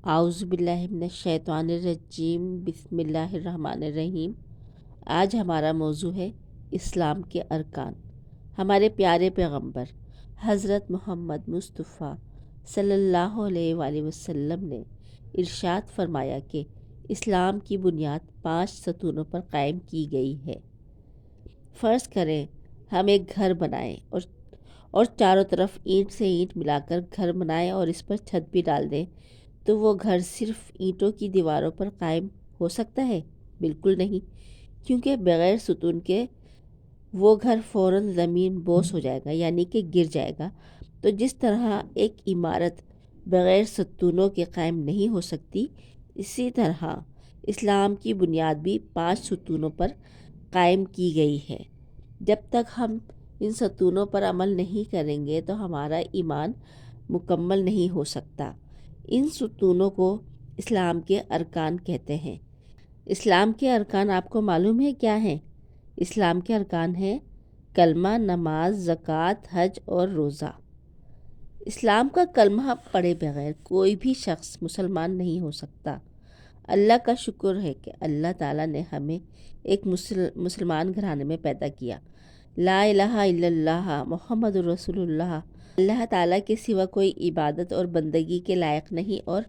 اعوذ باللہ من الشیطان الرجیم، بسم اللہ الرحمن الرحیم۔ آج ہمارا موضوع ہے اسلام کے ارکان۔ ہمارے پیارے پیغمبر حضرت محمد مصطفیٰ صلی اللہ علیہ وآلہ وسلم نے ارشاد فرمایا کہ اسلام کی بنیاد 5 ستونوں پر قائم کی گئی ہے۔ فرض کریں ہم ایک گھر بنائیں اور چاروں طرف اینٹ سے اینٹ ملا کر گھر بنائیں اور اس پر چھت بھی ڈال دیں، تو وہ گھر صرف اینٹوں کی دیواروں پر قائم ہو سکتا ہے؟ بالکل نہیں، کیونکہ بغیر ستون کے وہ گھر فوراً زمین بوس ہو جائے گا، یعنی کہ گر جائے گا۔ تو جس طرح ایک عمارت بغیر ستونوں کے قائم نہیں ہو سکتی، اسی طرح اسلام کی بنیاد بھی 5 ستونوں پر قائم کی گئی ہے۔ جب تک ہم ان ستونوں پر عمل نہیں کریں گے تو ہمارا ایمان مکمل نہیں ہو سکتا۔ ان ستونوں کو اسلام کے ارکان کہتے ہیں۔ اسلام کے ارکان آپ کو معلوم ہے کیا ہیں؟ اسلام کے ارکان ہیں کلمہ، نماز، زکوٰۃ، حج اور روزہ۔ اسلام کا کلمہ پڑھے بغیر کوئی بھی شخص مسلمان نہیں ہو سکتا۔ اللہ کا شکر ہے کہ اللہ تعالیٰ نے ہمیں ایک مسلمان گھرانے میں پیدا کیا۔ لا الہ الا اللہ محمد رسول اللہ، اللہ تعالیٰ کے سوا کوئی عبادت اور بندگی کے لائق نہیں، اور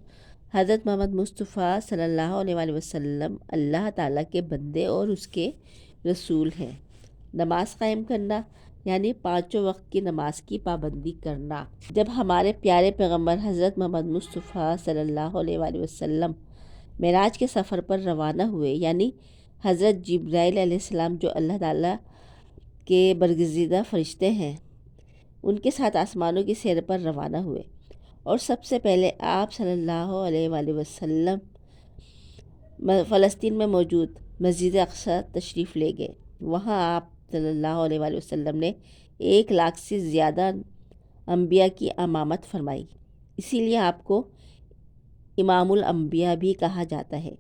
حضرت محمد مصطفیٰ صلی اللہ علیہ وآلہ وسلم اللہ تعالیٰ کے بندے اور اس کے رسول ہیں۔ نماز قائم کرنا یعنی 5 وقت کی نماز کی پابندی کرنا۔ جب ہمارے پیارے پیغمبر حضرت محمد مصطفیٰ صلی اللہ علیہ وآلہ وسلم معراج کے سفر پر روانہ ہوئے، یعنی حضرت جبرائیل علیہ السلام جو اللہ تعالیٰ کے برگزیدہ فرشتے ہیں، ان کے ساتھ آسمانوں کی سیر پر روانہ ہوئے، اور سب سے پہلے آپ صلی اللہ علیہ وآلہ وسلم فلسطین میں موجود مسجد اقصی تشریف لے گئے۔ وہاں آپ صلی اللہ علیہ وآلہ وسلم نے 1 لاکھ سے زیادہ انبیاء کی امامت فرمائی، اسی لیے آپ کو امام الانبیاء بھی کہا جاتا ہے۔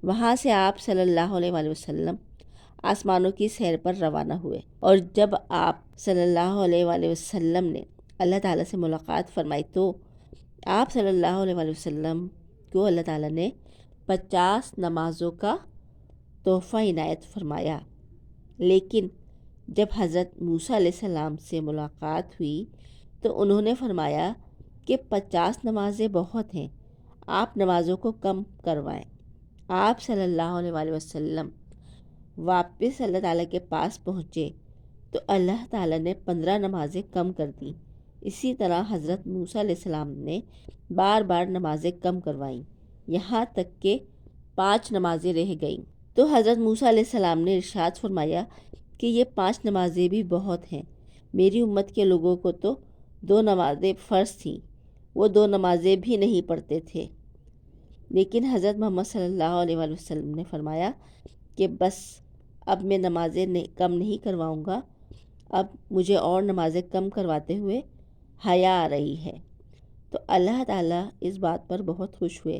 وہاں سے آپ صلی اللہ علیہ وآلہ وسلم آسمانوں کی سیر پر روانہ ہوئے، اور جب آپ صلی اللہ علیہ وآلہ وسلم نے اللہ تعالیٰ سے ملاقات فرمائی تو آپ صلی اللہ علیہ وآلہ وسلم کو اللہ تعالیٰ نے 50 نمازوں کا تحفہ عنایت فرمایا۔ لیکن جب حضرت موسیٰ علیہ السلام سے ملاقات ہوئی تو انہوں نے فرمایا کہ 50 نمازیں بہت ہیں، آپ نمازوں کو کم کروائیں۔ آپ صلی اللہ علیہ وآلہ وسلم واپس اللہ تعالیٰ کے پاس پہنچے تو اللہ تعالیٰ نے 15 نمازیں کم کر دیں۔ اسی طرح حضرت موسیٰ علیہ السلام نے بار بار نمازیں کم کروائیں، یہاں تک کہ 5 نمازیں رہ گئیں۔ تو حضرت موسیٰ علیہ السلام نے ارشاد فرمایا کہ یہ 5 نمازیں بھی بہت ہیں، میری امت کے لوگوں کو تو 2 نمازیں فرض تھیں، وہ 2 نمازیں بھی نہیں پڑھتے تھے۔ لیکن حضرت محمد صلی اللہ علیہ وآلہ وسلم نے فرمایا کہ بس اب میں نمازیں کم نہیں کرواؤں گا، اب مجھے اور نمازیں کم کرواتے ہوئے حیا آ رہی ہے۔ تو اللہ تعالیٰ اس بات پر بہت خوش ہوئے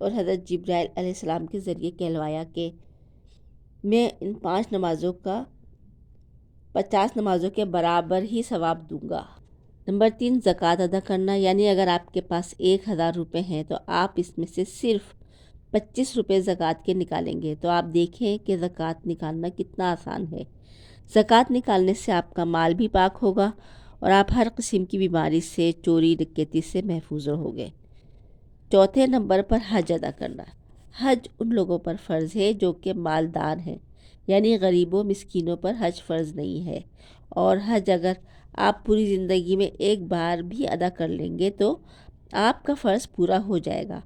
اور حضرت جبرائیل علیہ السلام کے ذریعے کہلوایا کہ میں ان 5 نمازوں کا 50 نمازوں کے برابر ہی ثواب دوں گا۔ نمبر 3، زکوٰۃ ادا کرنا، یعنی اگر آپ کے پاس 1000 روپے ہیں تو آپ اس میں سے صرف 25 روپے زکوٰۃ کے نکالیں گے۔ تو آپ دیکھیں کہ زکوٰۃ نکالنا کتنا آسان ہے۔ زکوٰۃ نکالنے سے آپ کا مال بھی پاک ہوگا اور آپ ہر قسم کی بیماری سے، چوری ڈکیتی سے محفوظ رہو گے۔ چوتھے نمبر پر حج ادا کرنا۔ حج ان لوگوں پر فرض ہے جو کہ مالدار ہیں، یعنی غریبوں مسکینوں پر حج فرض نہیں ہے، اور حج اگر آپ پوری زندگی میں ایک بار بھی ادا کر لیں گے تو آپ کا فرض پورا ہو جائے گا۔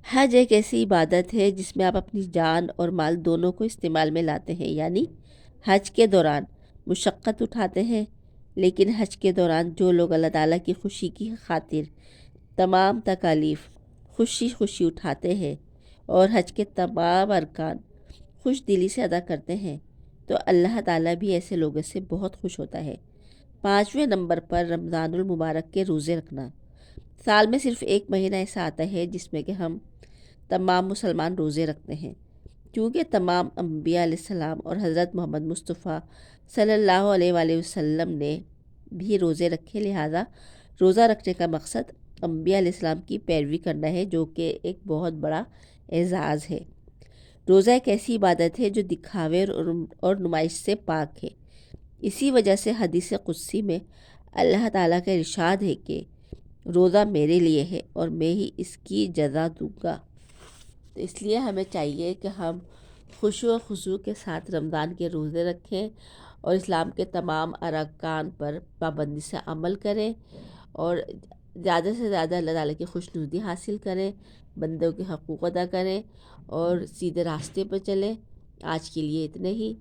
حج ایک ایسی عبادت ہے جس میں آپ اپنی جان اور مال دونوں کو استعمال میں لاتے ہیں، یعنی حج کے دوران مشقت اٹھاتے ہیں، لیکن حج کے دوران جو لوگ اللہ تعالیٰ کی خوشی کی خاطر تمام تکالیف خوشی خوشی اٹھاتے ہیں اور حج کے تمام ارکان خوش دلی سے ادا کرتے ہیں، تو اللہ تعالیٰ بھی ایسے لوگوں سے بہت خوش ہوتا ہے۔ 5ویں نمبر پر رمضان المبارک کے روزے رکھنا۔ سال میں صرف ایک مہینہ ایسا آتا ہے جس میں کہ ہم تمام مسلمان روزے رکھتے ہیں، کیونکہ تمام انبیاء علیہ السلام اور حضرت محمد مصطفیٰ صلی اللہ علیہ وآلہ وسلم نے بھی روزے رکھے، لہٰذا روزہ رکھنے کا مقصد انبیاء علیہ السلام کی پیروی کرنا ہے، جو کہ ایک بہت بڑا اعزاز ہے۔ روزہ ایک ایسی عبادت ہے جو دکھاوے اور نمائش سے پاک ہے۔ اسی وجہ سے حدیث قدسی میں اللہ تعالیٰ کا ارشاد ہے کہ روزہ میرے لیے ہے اور میں ہی اس کی جزا دوں گا۔ تو اس لیے ہمیں چاہیے کہ ہم خشوع و خضوع کے ساتھ رمضان کے روزے رکھیں اور اسلام کے تمام ارکان پر پابندی سے عمل کریں اور زیادہ سے زیادہ اللہ تعالیٰ کی خوشنودی حاصل کریں، بندوں کے حقوق ادا کریں اور سیدھے راستے پر چلیں۔ آج کے لیے اتنے ہی۔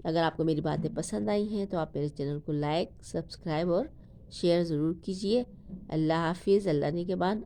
اگر آپ کو میری باتیں پسند آئی ہیں تو آپ میرے چینل کو لائک، سبسکرائب اور شیئر ضرور کیجیے۔ اللہ حافظ، اللہ نگہبان۔